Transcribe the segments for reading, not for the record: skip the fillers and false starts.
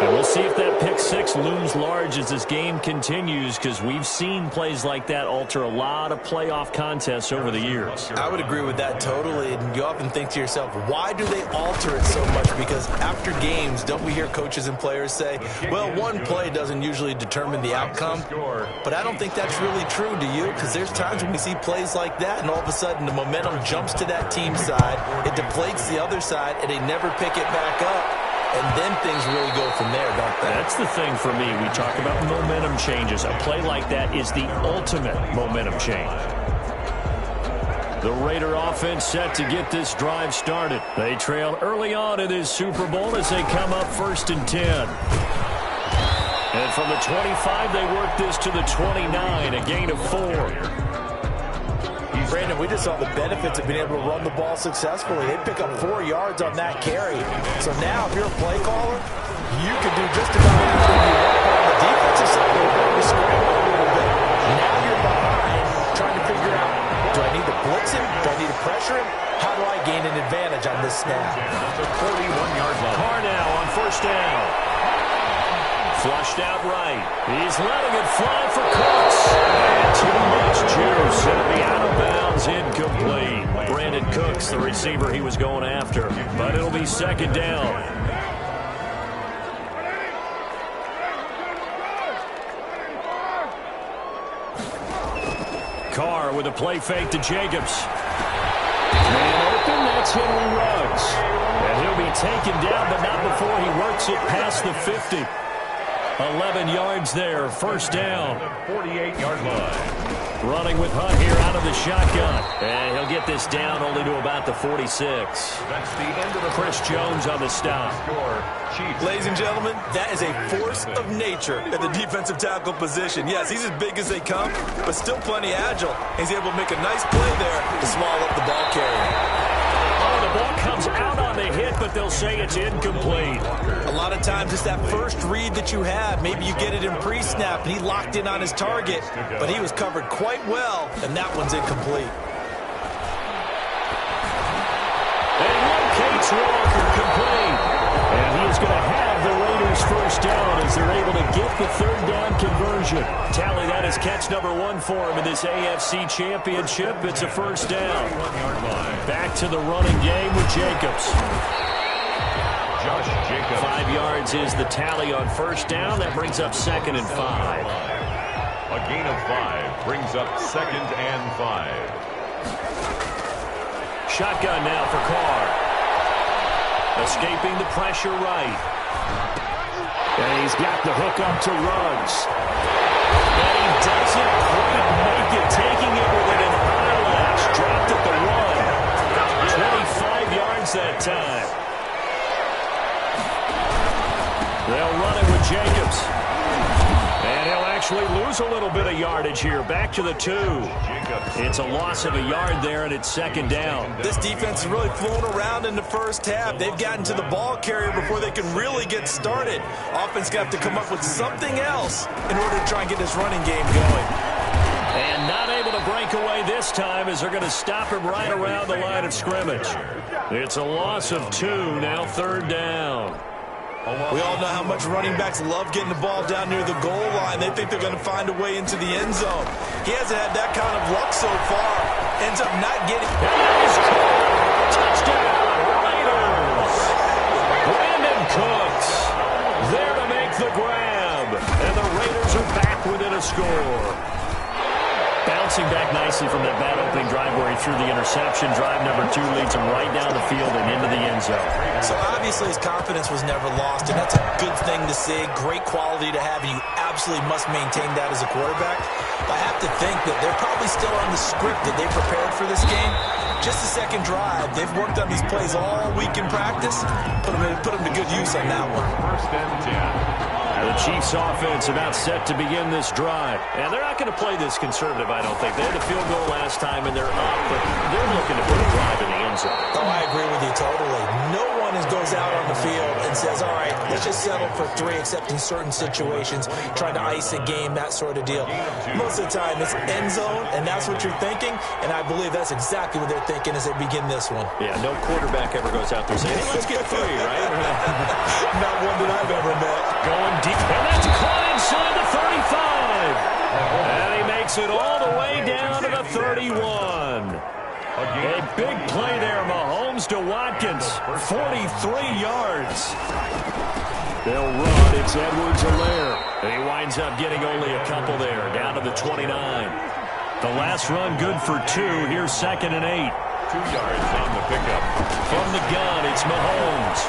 And we'll see if that pick six looms large as this game continues, because we've seen plays like that alter a lot of playoff contests over the years. I would agree with that totally. And you often think to yourself, why do they alter it so much? Because after games, don't we hear coaches and players say, well, one play doesn't usually determine the outcome. But I don't think that's really true, do you? Because there's times when we see plays like that, and all of a sudden the momentum jumps to that team side, it deflates the other side, and they never pick it back up. And then things really go from there, don't they? That's the thing for me. We talk about momentum changes. A play like that is the ultimate momentum change. The Raider offense set to get this drive started. They trail early on in this Super Bowl as they come up 1st and 10. And from the 25, they work this to the 29, a gain of 4. Brandon, we just saw the benefits of being able to run the ball successfully. They pick up 4 yards on that carry. So now, if you're a play caller, you can do just about anything you want. On the defensive side, they're going to scramble a little bit. Now you're behind, trying to figure out, do I need to blitz him? Do I need to pressure him? How do I gain an advantage on this snap? That's a 41-yard line. Carr now on 1st down. Flushed out right. He's letting it fly for Cooks. And too much juice. It'll be out of bounds, incomplete. Brandon Cooks, the receiver he was going after. But it'll be 2nd down. Carr with a play fake to Jacobs. Man open, that's Henry Ruggs. And he'll be taken down, but not before he works it past the 50. 11 yards there, 1st down. 48-yard line. Running with Hunt here out of the shotgun. And he'll get this down only to about the 46. That's the end of the Chris Jones on the stop. Ladies and gentlemen, that is a force of nature at the defensive tackle position. Yes, he's as big as they come, but still plenty agile. He's able to make a nice play there to swallow up the ball carrier. Oh, the ball comes out on the hit, but they'll say it's incomplete. A lot of times it's that first read that you have. Maybe you get it in pre-snap, and he locked in on his target, but he was covered quite well, and that one's incomplete. And locates Walker complete. And he is going to have the Raiders 1st down as they're able to get the 3rd down conversion. Tally that is catch number 1 for him in this AFC Championship. It's a 1st down. Back to the running game with Jacobs. 5 yards is the tally on 1st down. That brings up 2nd and 5. A gain of 5 brings up 2nd and 5. Shotgun now for Carr. Escaping the pressure right. And he's got the hook up to Ruggs. And he doesn't quite make it, taking it with an eyelash. Dropped at the 1. 25 yards that time. They'll run it with Jacobs. And he'll actually lose a little bit of yardage here. Back to the 2. It's a loss of a yard there, and it's 2nd down. This defense has really flown around in the first half. They've gotten to the ball carrier before they can really get started. Offense got to come up with something else in order to try and get this running game going. And not able to break away this time as they're going to stop him right around the line of scrimmage. It's a loss of 2, now 3rd down. We all know how much running backs love getting the ball down near the goal line. They think they're going to find a way into the end zone. He hasn't had that kind of luck so far. Ends up not getting... Touchdown, Raiders! Brandon Cooks there to make the grab. And the Raiders are back within a score. Bouncing back nicely from that bad opening drive where he threw the interception. Drive number 2 leads him right down the field and into the end zone. So obviously his confidence was never lost, and that's a good thing to see. Great quality to have, and you absolutely must maintain that as a quarterback. I have to think that they're probably still on the script that they prepared for this game. Just the 2nd drive. They've worked on these plays all week in practice. Put them to good use on that one. 1st and 10. The Chiefs offense about set to begin this drive. And they're not going to play this conservative, I don't think. They had a field goal last time, and they're up, but they're looking to put a drive in the end zone. Oh, I agree with you totally. No one goes out on the field and says, all right, let's just settle for 3, except in certain situations, trying to ice a game, that sort of deal. Most of the time, it's end zone, and that's what you're thinking, and I believe that's exactly what they're thinking as they begin this one. Yeah, no quarterback ever goes out there saying, hey, let's get 3, right? Not one that I've ever met. Going deep, and that's caught inside the 35. And he makes it all the way down to the 31. A big play there, Mahomes to Watkins, 43 yards. They'll run, it's Edwards-Helaire. And he winds up getting only a couple there, down to the 29. The last run good for 2, here's 2nd and 8. 2 yards on the pickup. From the gun, it's Mahomes.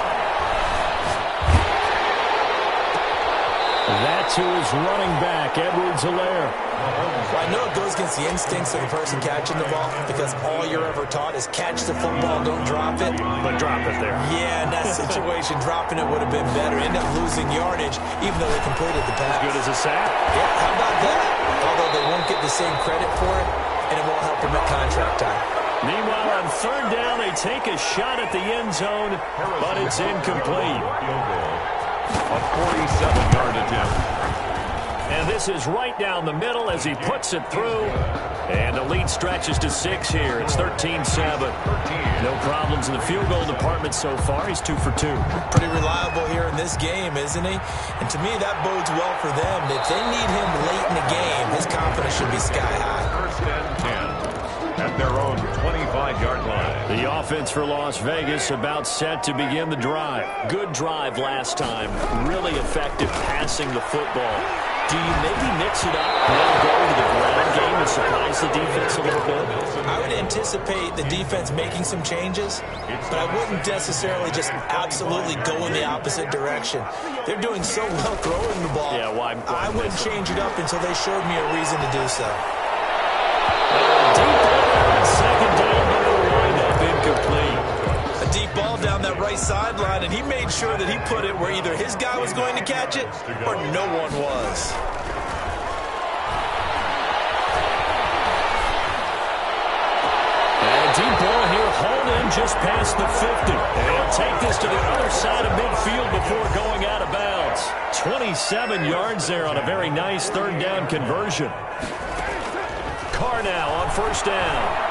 That's who is running back, Edwards-Helaire. Well, I know it goes against the instincts of the person catching the ball because all you're ever taught is catch the football, don't drop it. But drop it there. Yeah, in that situation, dropping it would have been better. End up losing yardage, even though they completed the pass. As good as a sack? Yeah, how about that? Although they won't get the same credit for it, and it won't help them at contract time. Meanwhile, on 3rd down, they take a shot at the end zone, but it's incomplete. Field goal. A 47-yard attempt. And this is right down the middle as he puts it through. And the lead stretches to 6 here. It's 13-7. No problems in the field goal department so far. He's 2 for 2. Pretty reliable here in this game, isn't he? And to me, that bodes well for them. If they need him late in the game, his confidence should be sky high. 1st and 10. At their own 25-yard line. The offense for Las Vegas about set to begin the drive. Good drive last time. Really effective passing the football. Do you maybe mix it up and go to the ground game and surprise the defense a little bit? I would anticipate the defense making some changes, but I wouldn't necessarily just absolutely go in the opposite direction. They're doing so well throwing the ball. Yeah, why I wouldn't change it up until they showed me a reason to do so. Second down, but it'll wind up incomplete. A deep ball down that right sideline, and he made sure that he put it where either his guy was going to catch it or no one was. And a deep ball here, hauled in just past the 50. And he'll take this to the other side of midfield before going out of bounds. 27 yards there on a very nice 3rd down conversion. Carr now on 1st down.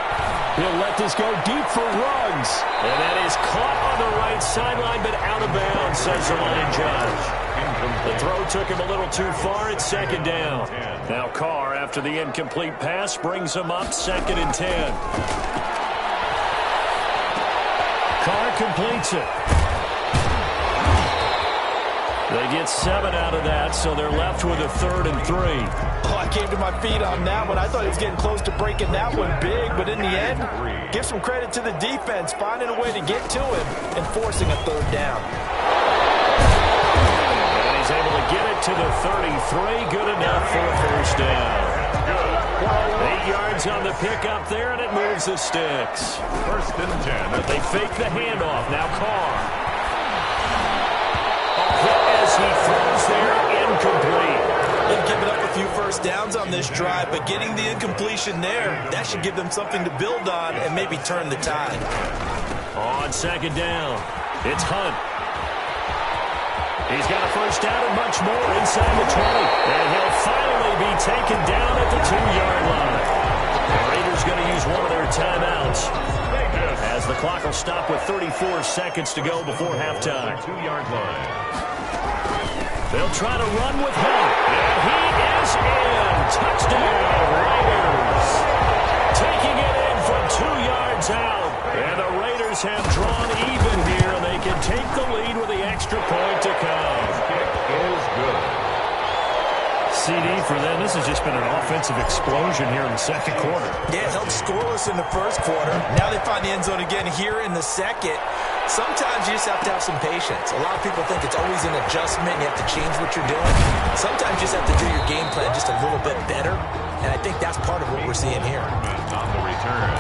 He'll let this go deep for Ruggs. And that is caught on the right sideline, but out of bounds, says the line judge. The throw took him a little too far. It's 2nd down. Now Carr, after the incomplete pass, brings him up 2nd and 10. Carr completes it. They get 7 out of that, so they're left with a 3rd and 3. Oh, I came to my feet on that one. I thought he was getting close to breaking that one big, but in the end, give some credit to the defense, finding a way to get to him and forcing a 3rd down. And he's able to get it to the 33. Good enough for a 1st down. 8 yards on the pickup there, and it moves the sticks. 1st and 10. But they fake the handoff. Now Carr. As he throws there, incomplete. They've given up a few 1st downs on this drive, but getting the incompletion there, that should give them something to build on and maybe turn the tide. On 2nd down, it's Hunt. He's got a 1st down and much more inside the 20. And he'll finally be taken down at the 2-yard line. The Raiders going to use one of their timeouts, as the clock will stop with 34 seconds to go before halftime. 2-yard line. They'll try to run with Hunt, and he is in. Touchdown, Raiders. Taking it in from 2 yards out. And the Raiders have drawn even here, and they can take the lead with the extra point to come. Kick is good. CD for them. This has just been an offensive explosion here in the 2nd quarter. Yeah, it held scoreless in the 1st quarter. Now they find the end zone again here in the 2nd. Sometimes you just have to have some patience. A lot of people think it's always an adjustment. You have to change what you're doing. Sometimes you just have to do your game plan just a little bit better. And I think that's part of what we're seeing here. On the return,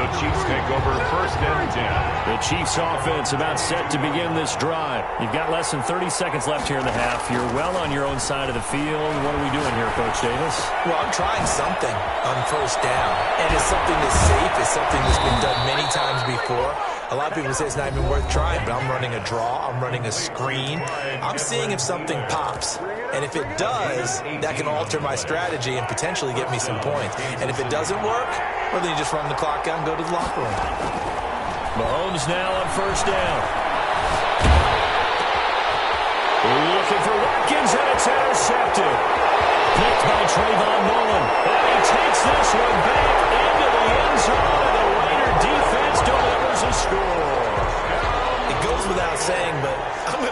the Chiefs take over 1st and 10. The Chiefs offense about set to begin this drive. You've got less than 30 seconds left here in the half. You're well on your own side of the field. What are we doing here, Coach Davis? Well, I'm trying something on 1st down. And it's something that's safe. It's something that's been done many times before. A lot of people say it's not even worth trying, but I'm running a draw. I'm running a screen. I'm seeing if something pops. And if it does, that can alter my strategy and potentially get me some points. And if it doesn't work, well, then you just run the clock out and go to the locker room. Mahomes now on 1st down. Looking for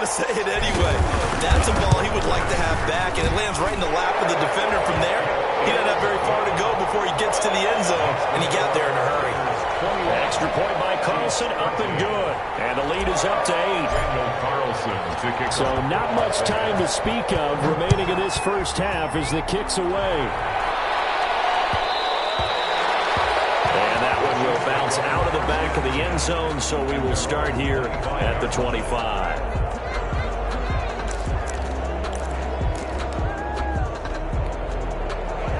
say it anyway. That's a ball he would like to have back, and it lands right in the lap of the defender from there. He doesn't have very far to go before he gets to the end zone, and he got there in a hurry. Extra point by Carlson, up and good. And the lead is up to 8. So not much time to speak of remaining in this first half as the kick's away. And that one will bounce out of the back of the end zone, so we will start here at the 25.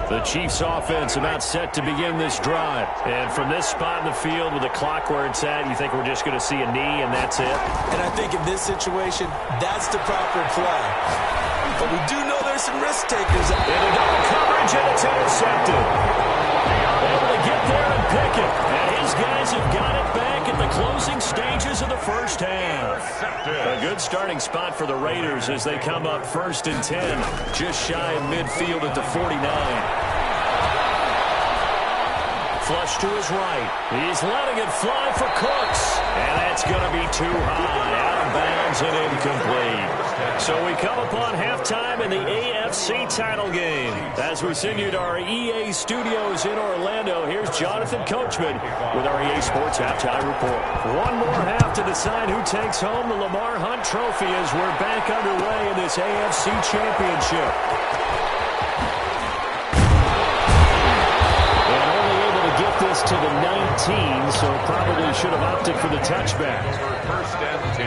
The Chiefs offense about set to begin this drive. And from this spot in the field with the clock where it's at, you think we're just going to see a knee and that's it? And I think in this situation, that's the proper play. But we do know there's some risk takers. Into double coverage, and it's intercepted. Able to get there and pick it. And his guys have got it back at the closing stages of the first half. A good starting spot for the Raiders as they come up 1st and 10, just shy of midfield at the 49. Flush to his right. He's letting it fly for Cooks. And that's going to be too high. Out of bounds and incomplete. So we come upon halftime in the AFC title game. As we send you to our EA studios in Orlando, here's Jonathan Coachman with our EA Sports Halftime Report. One more half to decide who takes home the Lamar Hunt Trophy as we're back underway in this AFC Championship. Get this to the 19, so probably should have opted for the touchback. 1st and 10.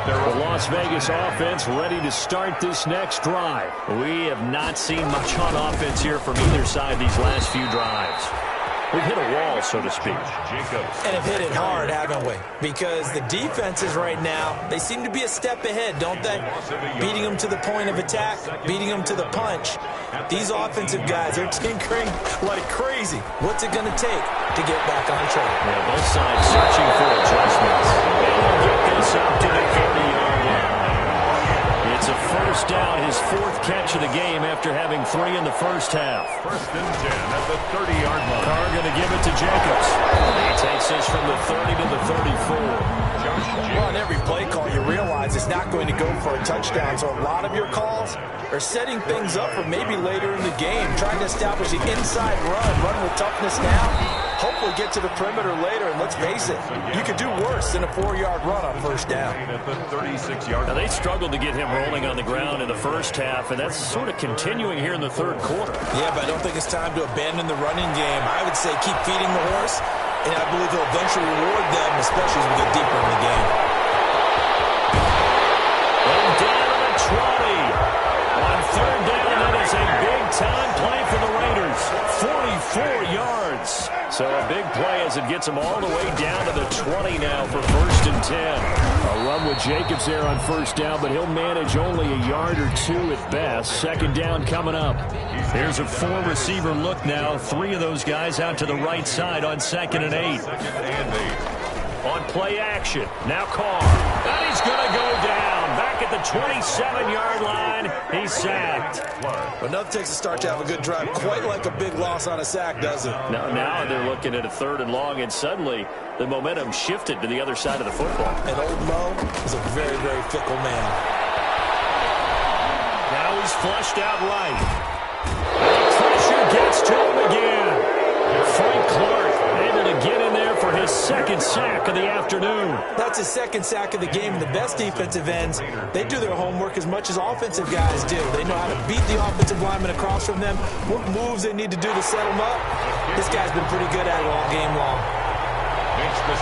The Las Vegas offense ready to start this next drive. We have not seen much on offense here from either side these last few drives. We've hit a wall, so to speak. And have hit it hard, haven't we? Because the defenses right now, they seem to be a step ahead, don't they? Beating them to the point of attack, beating them to the punch. These offensive guys are tinkering like crazy. What's it going to take to get back on track? Yeah, both sides searching for adjustments. They will get this up to the 30-yard line. It's a first down, his 4th catch of the game after having 3 in the first half. 1st and 10 at the 30-yard line. Carr going to give it to Jacobs. He takes this from the 30 to the 34. Well, on every play call, you realize it's not going to go for a touchdown. So a lot of your calls are setting things up for maybe later in the game, trying to establish the inside run with toughness now. Hopefully get to the perimeter later, and let's face it, you could do worse than a 4-yard run on 1st down. At the 36-yard Now, they struggled to get him rolling on the ground in the first half, and that's sort of continuing here in the 3rd quarter. Yeah, but I don't think it's time to abandon the running game. I would say keep feeding the horse, and I believe he'll eventually reward them, especially as we get deeper in the game. And down to the 20. On 3rd down, that is a big-time play for the Raiders. 44 yards. So a big play as it gets them all the way down to the 20 now for 1st and 10. A run with Jacobs there on 1st down, but he'll manage only a yard or 2 at best. 2nd down coming up. Here's a 4-receiver look now. 3 of those guys out to the right side on 2nd and 8. On play action. Now Carr. And he's going to go down. Back at the 27-yard line. He's sacked. But nothing takes a start to have a good drive. Quite like a big loss on a sack, does it? Now they're looking at a 3rd and long, and suddenly the momentum shifted to the other side of the football. And old Mo is a very, very fickle man. Now he's flushed out right. The pressure gets to him again. Frank Clark able to get in there for his 2nd sack of the afternoon. That's his 2nd sack of the game. And the best defensive ends, they do their homework as much as offensive guys do. They know how to beat the offensive lineman across from them, what moves they need to do to set them up. This guy's been pretty good at it all game long.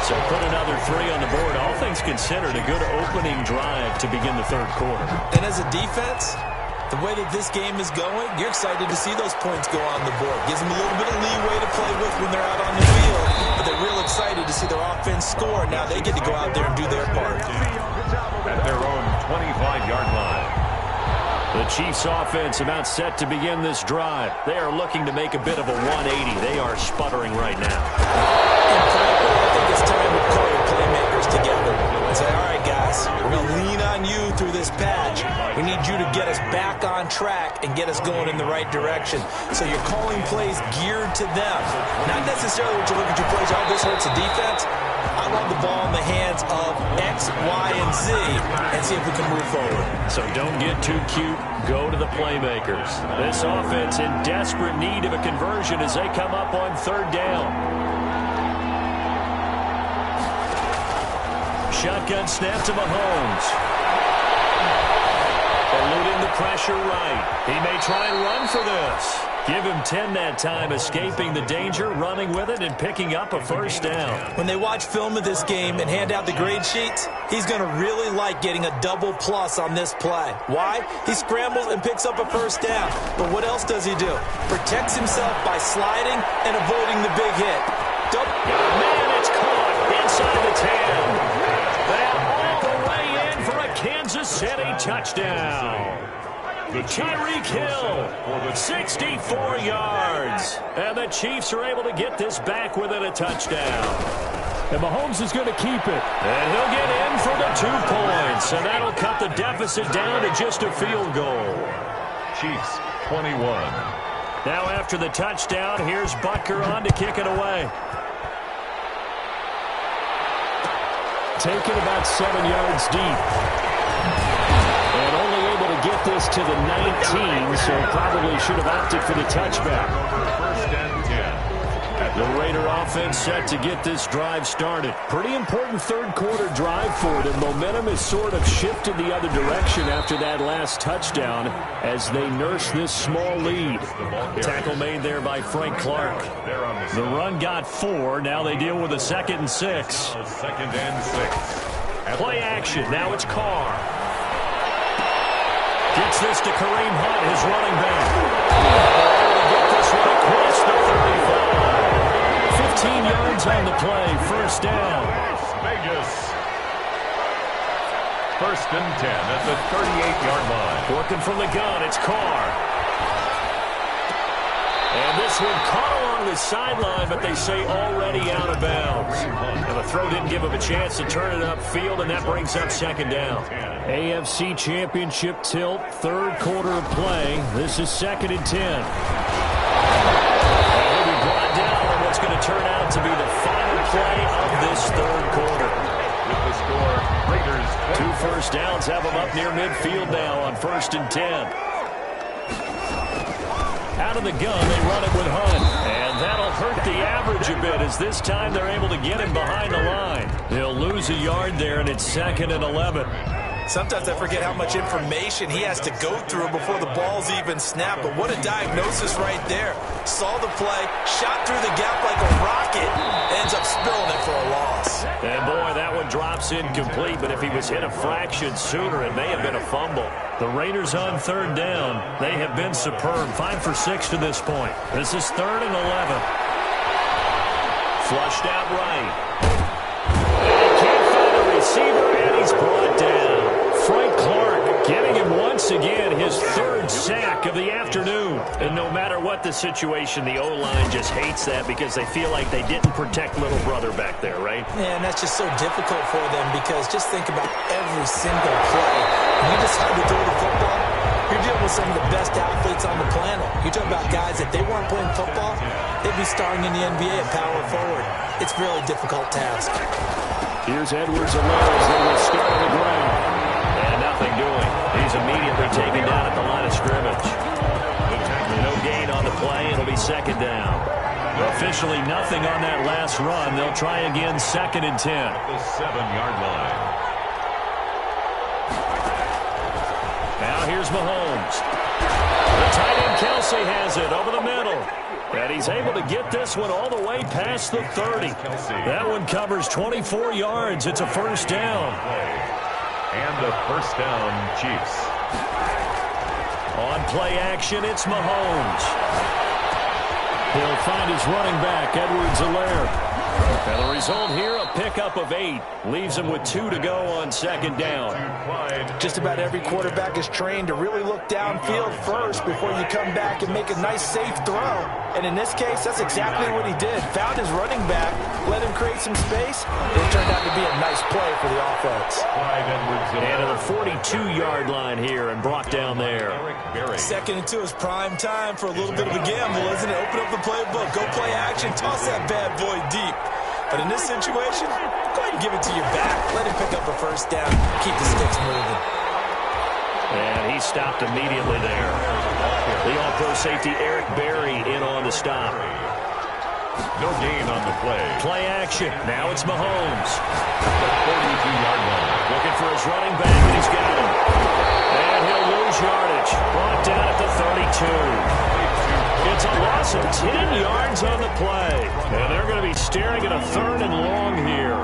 So put another 3 on the board. All things considered, a good opening drive to begin the 3rd quarter. And as a defense, the way that this game is going, you're excited to see those points go on the board. Gives them a little bit of leeway to play with when they're out on the field. But they're real excited to see their offense score. Now they get to go out there and do their part. At their own 25-yard line. The Chiefs offense about set to begin this drive. They are looking to make a bit of a 180. They are sputtering right now. And frankly, I think it's time to call your playmakers together and say, all right, guys, we're going to lean on you through this patch. We need you to get us back on track and get us going in the right direction. So you're calling plays geared to them. Not necessarily what you look at your plays, oh, this hurts the defense. I want the ball in the hands of X, Y, and Z and see if we can move forward. So don't get too cute. Go to the playmakers. This offense in desperate need of a conversion as they come up on third down. Shotgun snap to Mahomes. Eluding the pressure right. He may try and run for this. Give him 10 that time, escaping the danger, running with it, and picking up a first down. When they watch film of this game and hand out the grade sheets, he's going to really like getting a double plus on this play. Why? He scrambles and picks up a first down. But what else does he do? Protects himself by sliding and avoiding the big hit. Man, it's caught inside the 10. They're all the way in for a Kansas City touchdown. Tyreek Hill, 64 yards. And the Chiefs are able to get this back within a touchdown. And Mahomes is going to keep it. And he'll get in for the 2 points. And that'll cut the deficit down to just a field goal. Chiefs, 21. Now after the touchdown, here's Butker on to kick it away. Taken about 7 yards deep. And only able to get this to the 19, so probably should have opted for the touchback. First and 10. The Raider offense set to get this drive started. Pretty important third-quarter drive for them. Momentum has sort of shifted the other direction after that last touchdown as they nurse this small lead. Tackle made there by Frank Clark. The run got 4. Now they deal with a 2nd and 6. Second and 6. Play action. Now it's Carr. Gets this to Kareem Hunt, his running back. Get this one across the 35. 15 yards on the play, first down. Vegas. First and 10 at the 38-yard line. Working from the gun, it's Carr. And this one caught along the sideline, but they say already out of bounds. And the throw didn't give him a chance to turn it upfield, and that brings up second down. AFC Championship tilt, third quarter of play. This is 2nd and 10. And he'll be brought down on what's going to turn out to be the final play of this third quarter. With the score, Raiders 2 first downs have them up near midfield now on 1st and 10. Out of the gun, they run it with Hunt. And that'll hurt the average a bit as this time they're able to get him behind the line. They'll lose a yard there, and it's 2nd and 11. Sometimes I forget how much information he has to go through before the ball's even snapped. But what a diagnosis right there. Saw the play, shot through the gap like a rocket, ends up spilling it for a loss. And boy, that one drops incomplete, but if he was hit a fraction sooner, it may have been a fumble. The Raiders on third down. They have been superb. 5 for 6 to this point. This is 3rd and 11. Flushed out right. And he can't find a receiver, and he's brought down. Frank Clark getting him once again his 3rd sack of the afternoon. And no matter what the situation, the O-line just hates that because they feel like they didn't protect little brother back there, right? Yeah, and that's just so difficult for them because just think about every single play. When you decide to throw the football, you're dealing with some of the best athletes on the planet. You talk about guys, if they weren't playing football, they'd be starring in the NBA at power forward. It's a really difficult task. Here's Edwards-Helaire as they will start on the ground. And nothing doing. He's immediately taken down at the line of scrimmage. No gain on the play. It'll be 2nd down. Officially nothing on that last run. They'll try again 2nd and 10. at the 7-yard line. Now here's Mahomes. The tight end Kelsey has it over the middle. And he's able to get this one all the way past the 30. That one covers 24 yards. It's a first down. And a first down, Chiefs. On play action, it's Mahomes. He'll find his running back, Edwards-Helaire. And the result here, a pickup of 8. Leaves him with 2 to go on second down. Just about every quarterback is trained to really look downfield first before you come back and make a nice, safe throw. And in this case, that's exactly what he did. Found his running back, let him create some space. It turned out to be a nice play for the offense. And to the 42-yard line here and brought down there. Second and 2 is prime time for a little bit of a gamble, isn't it? Open up the playbook, go play action, toss that bad boy deep. But in this situation, go ahead and give it to your back. Let him pick up a first down. Keep the sticks moving. And he stopped immediately there. The all-pro safety Eric Berry in on the stop. No gain on the play. Play action. Now it's Mahomes. 42-yard line. Looking for his running back, and he's got him. And he'll lose yardage. Brought down at the 32. It's a loss of 10 yards on the play. And they're going to be staring at a 3rd and long here.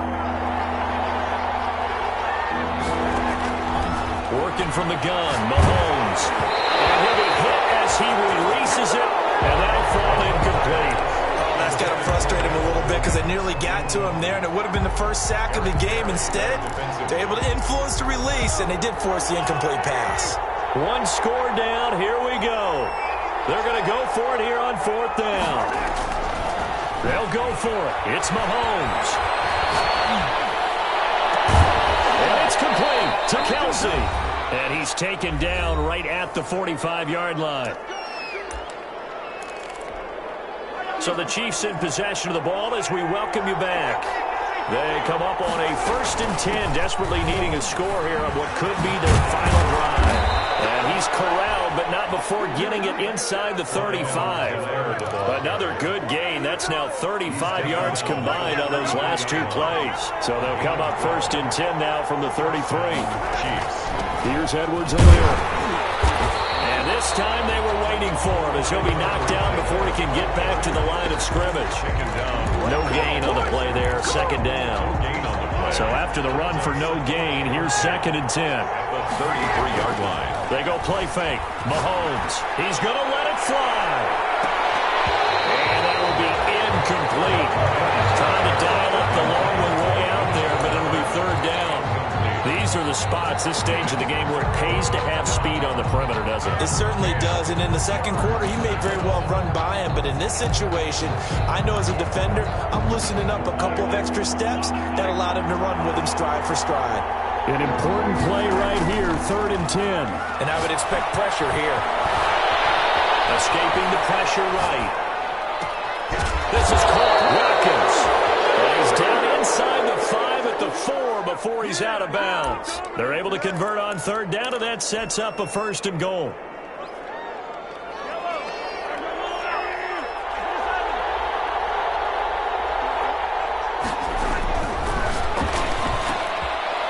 Working from the gun, Mahomes. And he'll be hit as he releases it, and that'll fall incomplete. Oh, that's got to frustrate him a little bit because they nearly got to him there, and it would have been the first sack of the game. Instead, they're able to influence the release, and they did force the incomplete pass. 1 score down. Here we go. They're going to go for it here on 4th down. They'll go for it. It's Mahomes. And it's complete to Kelsey. And he's taken down right at the 45-yard line. So the Chiefs in possession of the ball as we welcome you back. They come up on a 1st and 10, desperately needing a score here on what could be their final drive. And he's corralled, but not before getting it inside the 35. Another good gain. That's now 35 yards combined on those last 2 plays. So they'll come up 1st and 10 now from the 33. Chiefs. Here's Edwards-Helaire. And this time they were waiting for him as he'll be knocked down before he can get back to the line of scrimmage. No gain on the play there, 2nd down. So after the run for no gain, here's 2nd and 10. 33-yard line. They go play fake. Mahomes. He's going to let it fly. And that will be incomplete. Trying to dial up the long way out there, but it'll be 3rd down. These are the spots, this stage of the game, where it pays to have speed on the perimeter, doesn't it? It certainly does, and in the second quarter, he may very well run by him, but in this situation, I know as a defender, I'm loosening up a couple of extra steps that allowed him to run with him stride for stride. An important play right here, 3rd and 10. And I would expect pressure here. Escaping the pressure right. This is caught. Watkins. And he's down inside the 5 at the 4 before he's out of bounds. They're able to convert on 3rd down, and that sets up a 1st and goal.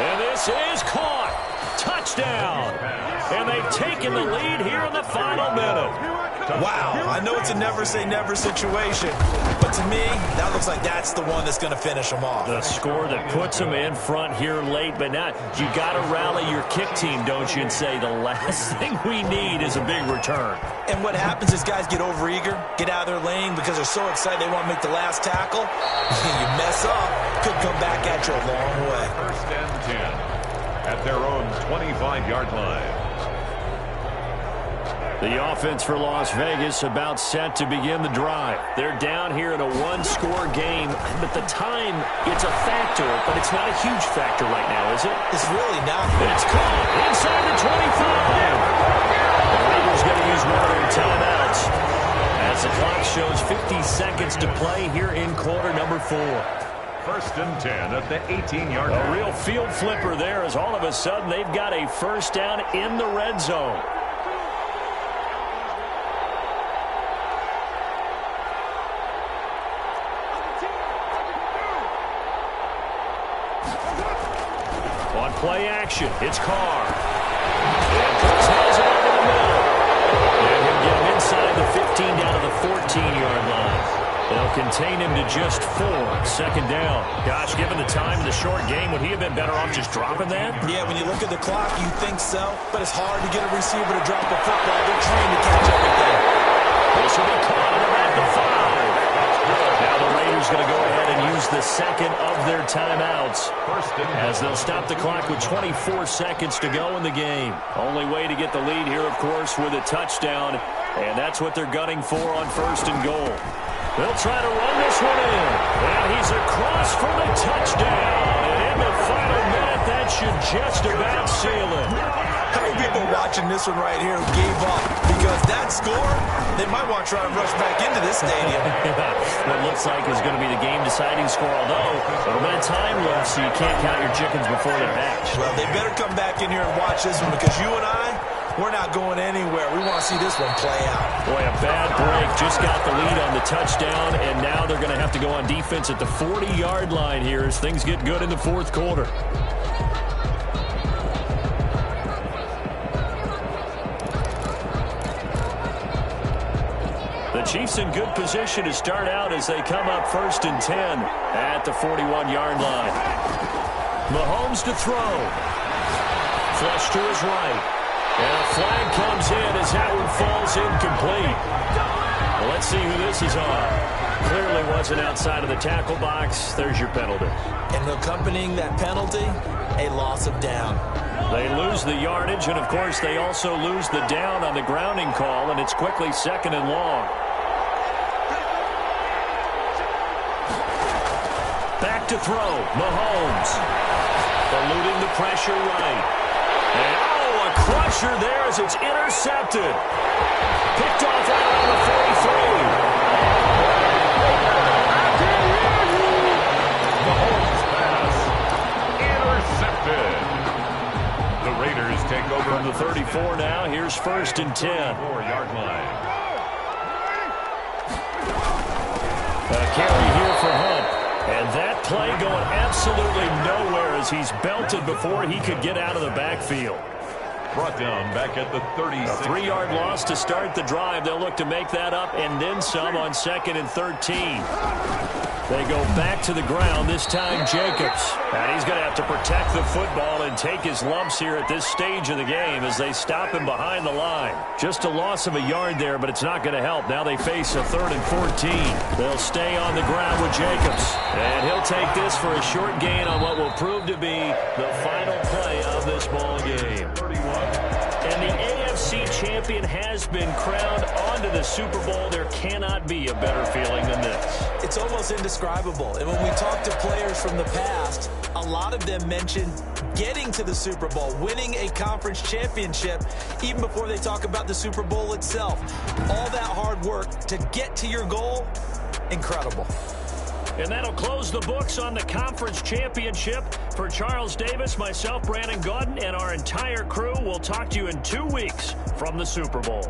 And this is caught. Touchdown. And they've taken the lead here in the final minute. Wow, I know it's a never-say-never situation, but to me, that looks like that's the one that's going to finish them off. The score that puts them in front here late, but now you got to rally your kick team, don't you, and say the last thing we need is a big return. And what happens is guys get overeager, get out of their lane because they're so excited they want to make the last tackle. You mess up, could come back at you a long way. 1st and 10 at their own 25-yard line. The offense for Las Vegas about set to begin the drive. They're down here in a 1-score game, but the time, it's a factor, but it's not a huge factor right now, is it? It's really not. It's caught inside the 25. The Raiders going to use one of their timeouts as the clock shows 50 seconds to play here in quarter number 4. 1st and 10 at the 18-yard line. A real field flipper there as all of a sudden they've got a 1st down in the red zone. On play action, it's Carr. And Cooks has it over the middle. And he'll get him inside the 15 down to the 14-yard line. They'll contain him to just 4. 2nd down. Gosh, given the time in the short game, would he have been better off just dropping that? Yeah, when you look at the clock, you think so, but it's hard to get a receiver to drop a football. They're trained to catch everything. This will be caught at the 5. Now the Raiders going to go ahead and use the second of their timeouts, as they'll stop the clock with 24 seconds to go in the game. Only way to get the lead here, of course, with a touchdown, and that's what they're gunning for on 1st and goal. They'll try to run this one in, and he's across for the touchdown. And in the final minute, that should just about seal it. How many people watching this one right here who gave up? Because that score, they might want to try to rush back into this stadium. What looks like is going to be the game-deciding score, although a little bit of time left, so you can't count your chickens before they're hatched. Well, they better come back in here and watch this one, because you and I, we're not going anywhere. We want to see this one play out. Boy, a bad break. Just got the lead on the touchdown, and now they're going to have to go on defense at the 40-yard line here as things get good in the 4th quarter. The Chiefs in good position to start out as they come up 1st and 10 at the 41-yard line. Mahomes to throw. Flush to his right. And a flag comes in as that one falls incomplete. Well, let's see who this is on. Clearly wasn't outside of the tackle box. There's your penalty. And accompanying that penalty, a loss of down. They lose the yardage, and, of course, they also lose the down on the grounding call, and it's quickly 2nd and long. Back to throw. Mahomes. Eluding the pressure right. And, a crusher there as it's intercepted. Picked off right on the 43. Mahomes pass intercepted. The Raiders take over from the 34 now. Here's 1st and 10. 4-yard line. A carry here for Hunt. And that play going absolutely nowhere as he's belted before he could get out of the backfield. Brought down back at the 36. A 3-yard loss to start the drive. They'll look to make that up and then some on 2nd and 13. They go back to the ground, this time Jacobs. And he's going to have to protect the football and take his lumps here at this stage of the game as they stop him behind the line. Just a loss of a yard there, but it's not going to help. Now they face a 3rd and 14. They'll stay on the ground with Jacobs. And he'll take this for a short gain on what will prove to be the final play of this ball game. And the AFC champion has been crowned onto the Super Bowl. There cannot be a better feeling than this. It's almost indescribable. And when we talk to players from the past, a lot of them mention getting to the Super Bowl, winning a conference championship, even before they talk about the Super Bowl itself. All that hard work to get to your goal, incredible. And that'll close the books on the conference championship. For Charles Davis, myself, Brandon Gaudin, and our entire crew, we'll talk to you in 2 weeks from the Super Bowl.